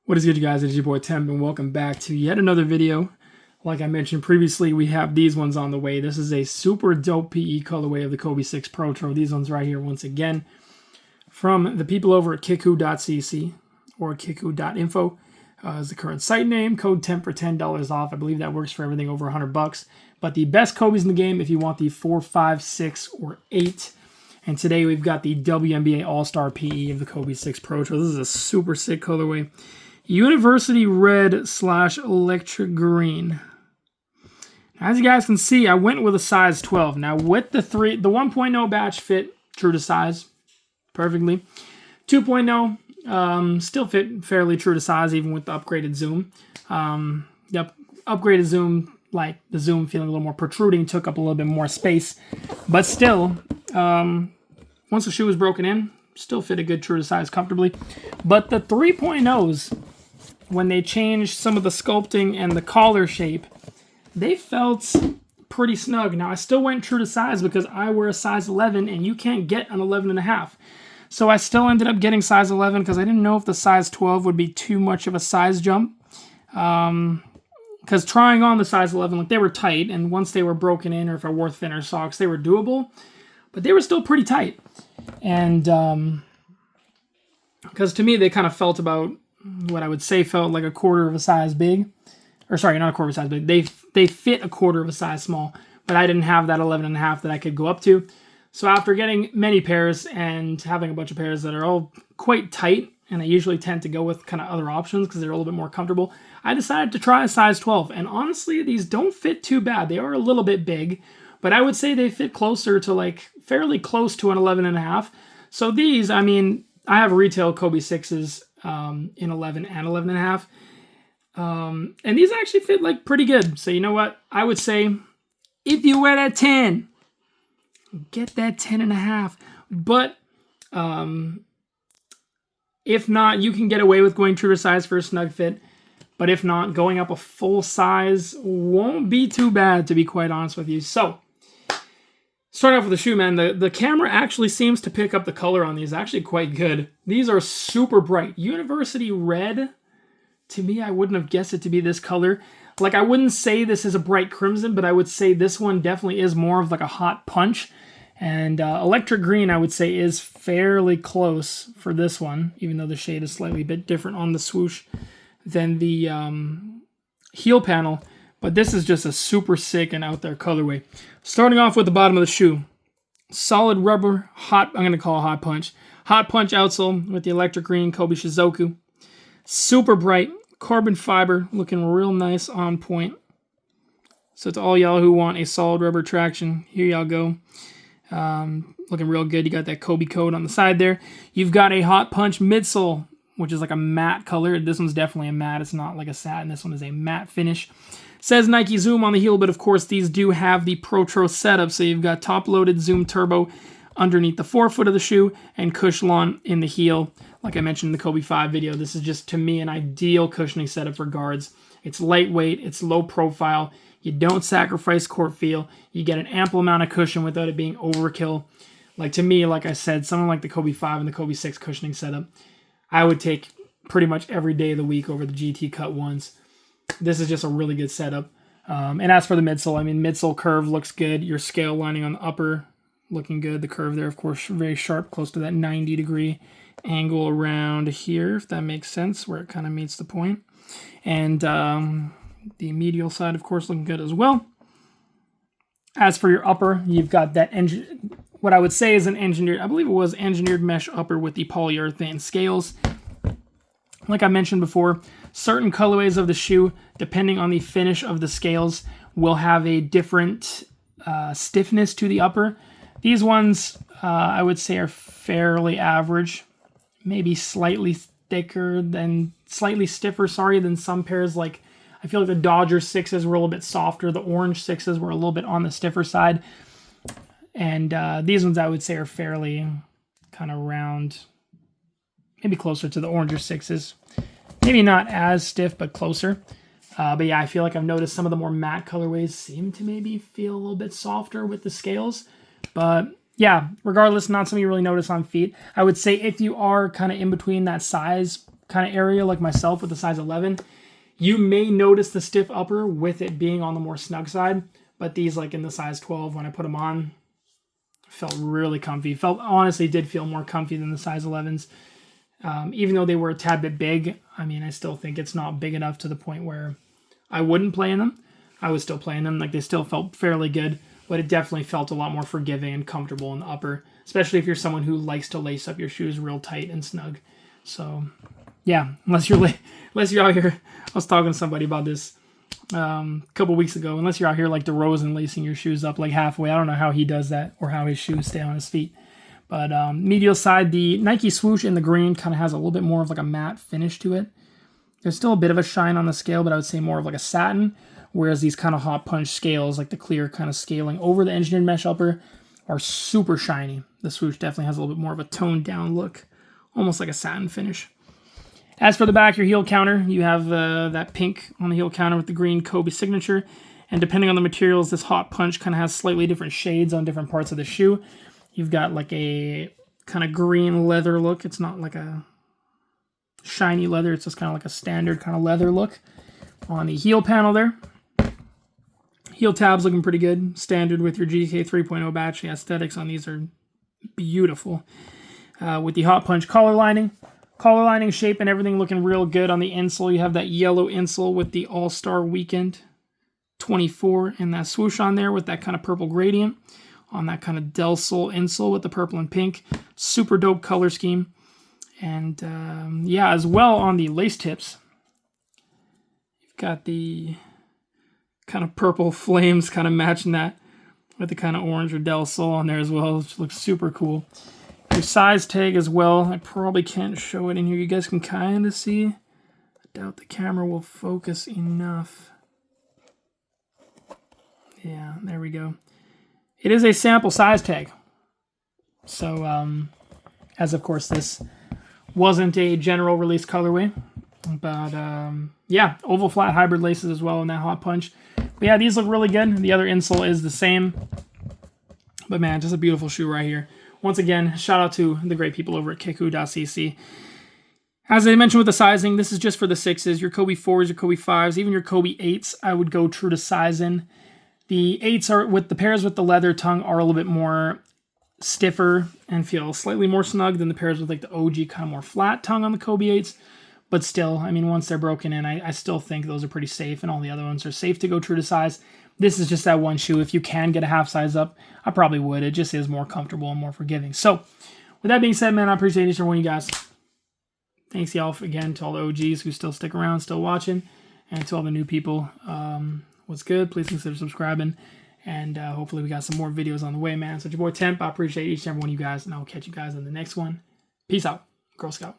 What is good, you guys? It's your boy Temp, and welcome back to yet another video. Like I mentioned previously, we have these ones on the way. This is a super dope PE colorway of the Kobe 6 Protro. These ones right here, once again, from the people over at kiku.cc or kiku.info is the current site name. Code Temp for $10 off. I believe that works for everything over $100. But the best Kobe's in the game if you want the 4, 5, 6, or 8. And today we've got the WNBA All-Star PE of the Kobe 6 Protro. This is a super sick colorway. University Red / Electric Green. As you guys can see, I went with a size 12. Now with the 1.0 batch fit true to size perfectly. 2.0 still fit fairly true to size even with the upgraded zoom. Yep, upgraded zoom, like the zoom feeling a little more protruding, took up a little bit more space. But still, once the shoe was broken in, still fit a good true to size comfortably. But the 3.0s, when they changed some of the sculpting and the collar shape, they felt pretty snug. Now, I still went true to size because I wear a size 11 and you can't get an 11.5. So I still ended up getting size 11 because I didn't know if the size 12 would be too much of a size jump. Because trying on the size 11, like, they were tight, and once they were broken in, or if I wore thinner socks, they were doable, but they were still pretty tight. And because to me, they kind of felt about what I would say felt like a quarter of a size big. Or sorry, not a quarter of a size big. They fit a quarter of a size small, but I didn't have that 11.5 that I could go up to. So after getting many pairs and having a bunch of pairs that are all quite tight, and I usually tend to go with kind of other options because they're a little bit more comfortable, I decided to try a size 12. And honestly, these don't fit too bad. They are a little bit big, but I would say they fit closer to, like, fairly close to an 11.5. So these, I mean, I have retail Kobe 6s in 11 and 11.5. And these actually fit, like, pretty good. So you know what? I would say if you wear that 10, get that 10.5. But if not, you can get away with going true to size for a snug fit. But if not, going up a full size won't be too bad, to be quite honest with you. So, start off with the shoe, man. The camera actually seems to pick up the color on these actually quite good. These are super bright. University Red, to me, I wouldn't have guessed it to be this color. Like, I wouldn't say this is a bright crimson, but I would say this one definitely is more of like a hot punch. And Electric Green, I would say, is fairly close for this one, even though the shade is slightly a bit different on the swoosh than the heel panel. But this is just a super sick and out there colorway. Starting off with the bottom of the shoe. Solid rubber, hot, I'm going to call it hot punch. Hot punch outsole with the Electric Green Kobe Shizuku. Super bright, carbon fiber, looking real nice on point. So to all y'all who want a solid rubber traction, here y'all go. Looking real good. You got that Kobe code on the side there. You've got a hot punch midsole, which is like a matte color. This one's definitely a matte. It's not like a satin. This one is a matte finish. Says Nike Zoom on the heel, but of course these do have the Protro setup. So you've got top-loaded Zoom Turbo underneath the forefoot of the shoe and Cushlon in the heel. Like I mentioned in the Kobe 5 video, this is just, to me, an ideal cushioning setup for guards. It's lightweight. It's low profile. You don't sacrifice court feel. You get an ample amount of cushion without it being overkill. Like, to me, like I said, something like the Kobe 5 and the Kobe 6 cushioning setup, I would take pretty much every day of the week over the GT Cut ones. This is just a really good setup. And as for the midsole, I mean, midsole curve looks good. Your scale lining on the upper looking good. The curve there, of course, very sharp, close to that 90-degree angle around here, if that makes sense, where it kind of meets the point. And the medial side, of course, looking good as well. As for your upper, you've got that what I would say is an engineered, I believe it was engineered mesh upper with the polyurethane scales. Like I mentioned before, certain colorways of the shoe, depending on the finish of the scales, will have a different stiffness to the upper. These ones, I would say, are fairly average. Maybe slightly stiffer than some pairs. Like, I feel like the Dodger 6s were a little bit softer. The Orange 6s were a little bit on the stiffer side. And these ones, I would say, are fairly kind of round. Maybe closer to the Oranger 6s. Maybe not as stiff, but closer. But yeah, I feel like I've noticed some of the more matte colorways seem to maybe feel a little bit softer with the scales. But yeah, regardless, not something you really notice on feet. I would say if you are kind of in between that size kind of area like myself with the size 11, you may notice the stiff upper with it being on the more snug side. But these, like in the size 12, when I put them on, felt really comfy. Honestly, did feel more comfy than the size 11s. Even though they were a tad bit big, I mean, I still think it's not big enough to the point where I wouldn't play in them. I was still playing them. Like, they still felt fairly good, but it definitely felt a lot more forgiving and comfortable in the upper, especially if you're someone who likes to lace up your shoes real tight and snug. So, yeah, unless you're out here, I was talking to somebody about this a couple weeks ago. Unless you're out here like DeRozan lacing your shoes up like halfway, I don't know how he does that or how his shoes stay on his feet. But medial side, the Nike swoosh in the green kind of has a little bit more of like a matte finish to it. There's still a bit of a shine on the scale, but I would say more of like a satin, whereas these kind of hot punch scales, like the clear kind of scaling over the engineered mesh upper, are super shiny. The swoosh definitely has a little bit more of a toned down look, almost like a satin finish. As for the back, your heel counter, you have that pink on the heel counter with the green Kobe signature. And depending on the materials, this hot punch kind of has slightly different shades on different parts of the shoe. You've got like a kind of green leather look. It's not like a shiny leather. It's just kind of like a standard kind of leather look on the heel panel there. Heel tabs looking pretty good. Standard with your GK 3.0 batch. The aesthetics on these are beautiful. With the hot punch collar lining. Collar lining shape and everything looking real good. On the insole, you have that yellow insole with the All-Star Weekend 24 and that swoosh on there with that kind of purple gradient. On that kind of Del Sol insole with the purple and pink. Super dope color scheme. And yeah, as well on the lace tips, you've got the kind of purple flames kind of matching that with the kind of orange or Del Sol on there as well, which looks super cool. Your size tag as well. I probably can't show it in here. You guys can kind of see. I doubt the camera will focus enough. Yeah, there we go. It is a sample size tag. So, as of course this wasn't a general release colorway. But, yeah, oval flat hybrid laces as well in that hot punch. But yeah, these look really good. The other insole is the same. But man, just a beautiful shoe right here. Once again, shout out to the great people over at kickoo.cc. As I mentioned with the sizing, this is just for the 6s. Your Kobe 4s, your Kobe 5s, even your Kobe 8s, I would go true to size in. The 8s are with the pairs with the leather tongue are a little bit more stiffer and feel slightly more snug than the pairs with like the OG kind of more flat tongue on the Kobe 8s. But still, I mean, once they're broken in, I still think those are pretty safe, and all the other ones are safe to go true to size. This is just that one shoe. If you can get a half size up, I probably would. It just is more comfortable and more forgiving. So, with that being said, man, I appreciate each and every one of you guys. Thanks, y'all, again, to all the OGs who still stick around, still watching, and to all the new people. What's good? Please consider subscribing, and hopefully we got some more videos on the way, man. So, it's your boy Temp. I appreciate each and every one of you guys, and I will catch you guys in the next one. Peace out, Girl Scout.